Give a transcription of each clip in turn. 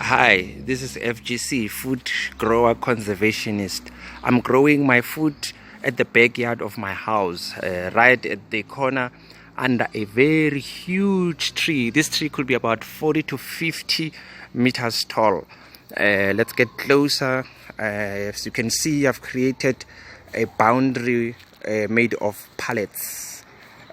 Hi, this is FGC, Food Grower Conservationist. I'm growing my food at the backyard of my house, right at the corner under a very huge tree. This tree could be about 40 to 50 meters tall. Let's get closer. As you can see, I've created a boundary made of pallets.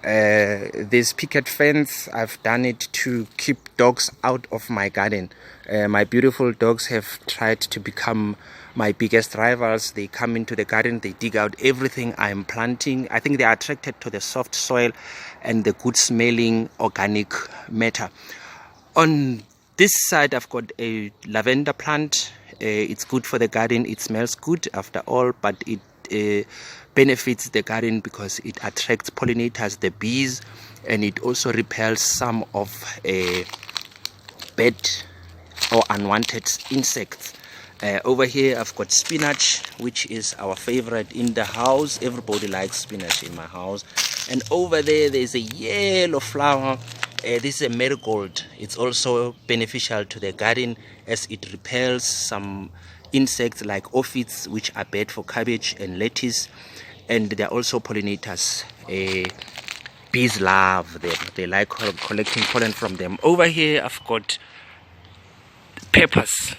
This picket fence, I've done it to keep dogs out of my garden. My beautiful dogs have tried to become my biggest rivals. They come into the garden, they dig out everything I'm planting. I think they are attracted to the soft soil and the good smelling organic matter. On this side, I've got a lavender plant. It's good for the garden. It smells good after all, but it benefits the garden because it attracts pollinators, the bees, and it also repels some of bad or unwanted insects. Over here I've got spinach, which is our favorite in the house. Everybody likes spinach in my house. And over there's a yellow flower. This is a marigold. It's also beneficial to the garden as it repels some insects like aphids, which are bad for cabbage and lettuce, and they're also pollinators. Bees love them. They like collecting pollen from them. Over here I've got peppers.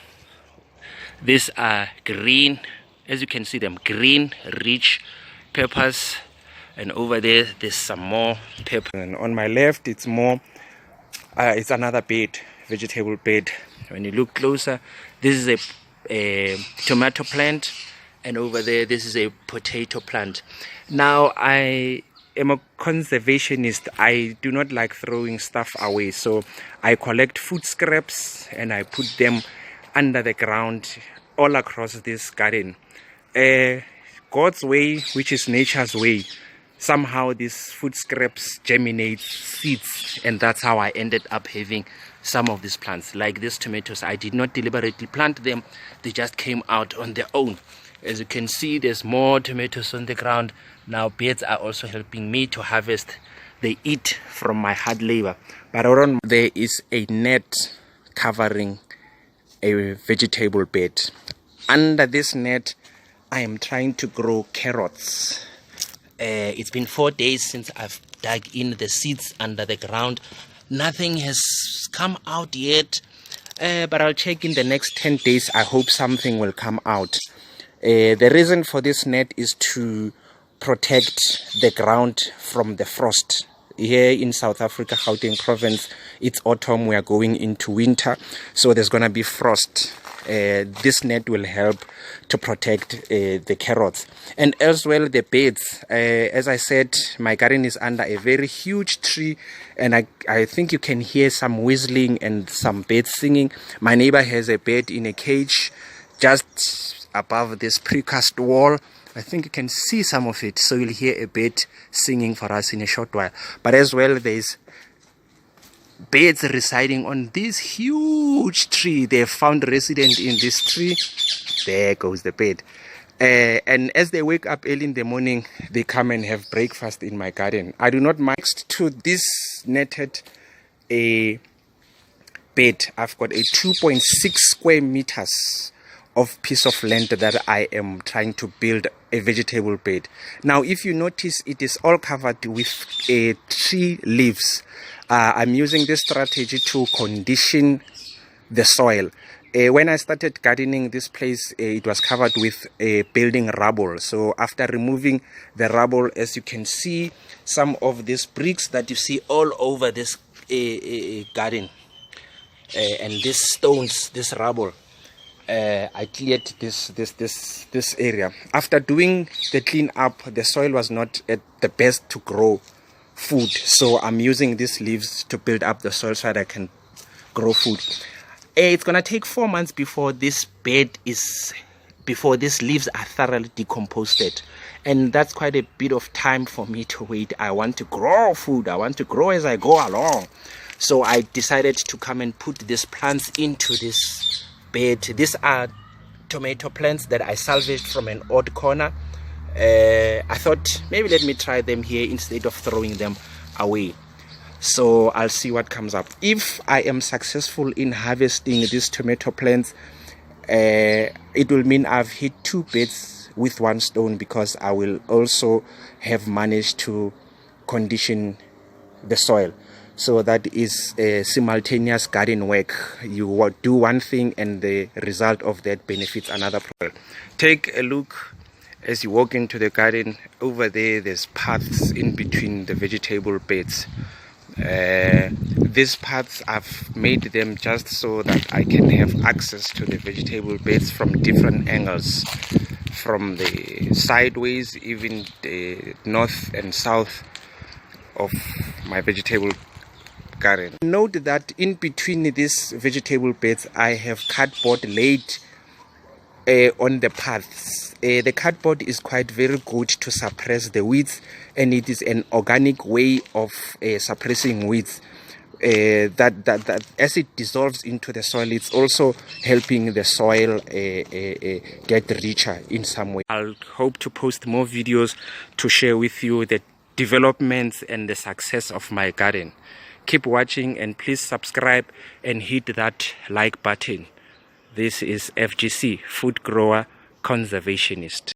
These are green, as you can see them, green rich peppers. And over there's some more pepper. And on my left it's more it's another bed, vegetable bed. When you look closer, this is a tomato plant, and over there this is a potato plant. Now I am a conservationist. I do not like throwing stuff away, so I collect food scraps and I put them under the ground all across this garden. God's way, which is nature's way, somehow these food scraps germinate seeds, and that's how I ended up having some of these plants. Like these tomatoes, I did not deliberately plant them, they just came out on their own. As you can see, there's more tomatoes on the ground. Now birds are also helping me to harvest. They eat from my hard labor. But around there is a net covering a vegetable bed. Under this net I am trying to grow carrots. It's been 4 days since I've dug in the seeds under the ground. Nothing has come out yet, but I'll check in the next 10 days. I hope something will come out. The reason for this net is to protect the ground from the frost. Here in South Africa, Gauteng province, it's autumn, we are going into winter, so there's gonna be frost. This net will help to protect the carrots. And as well the beds. As I said, my garden is under a very huge tree, and I think you can hear some whistling and some birds singing. My neighbor has a bed in a cage just above this precast wall. I think you can see some of it, so you'll hear a bird singing for us in a short while. But as well, there's birds residing on this huge tree. They have found residence in this tree. There goes the bird. And as they wake up early in the morning, they come and have breakfast in my garden. I do not mind to this netted a bed. I've got a 2.6 square meters of piece of land that I am trying to build a vegetable bed. Now if you notice, it is all covered with tree leaves. I'm using this strategy to condition the soil. When I started gardening this place, it was covered with building rubble. So after removing the rubble, as you can see, some of these bricks that you see all over this garden, and these stones, this rubble, I cleared this area. After doing the clean up, the soil was not at the best to grow food, so I'm using these leaves to build up the soil so that I can grow food. It's gonna take 4 months before this before these leaves are thoroughly decomposed, and that's quite a bit of time for me to wait. I want to grow food. I want to grow as I go along. So I decided to come and put these plants into this bed. These are tomato plants that I salvaged from an odd corner. I thought maybe let me try them here instead of throwing them away. So I'll see what comes up. If I am successful in harvesting these tomato plants, it will mean I've hit 2 birds with 1 stone, because I will also have managed to condition the soil. So that is a simultaneous garden work. You do one thing and the result of that benefits another product. Take a look as you walk into the garden. Over there, there's paths in between the vegetable beds. These paths, I've made them just so that I can have access to the vegetable beds from different angles, from the sideways, even the north and south of my vegetable garden. Note that in between these vegetable beds, I have cardboard laid on the paths. The cardboard is quite very good to suppress the weeds, and it is an organic way of suppressing weeds. That as it dissolves into the soil, it's also helping the soil get richer in some way. I'll hope to post more videos to share with you the developments and the success of my garden. Keep watching, and please subscribe and hit that like button. This is FGC, Food Grower Conservationist.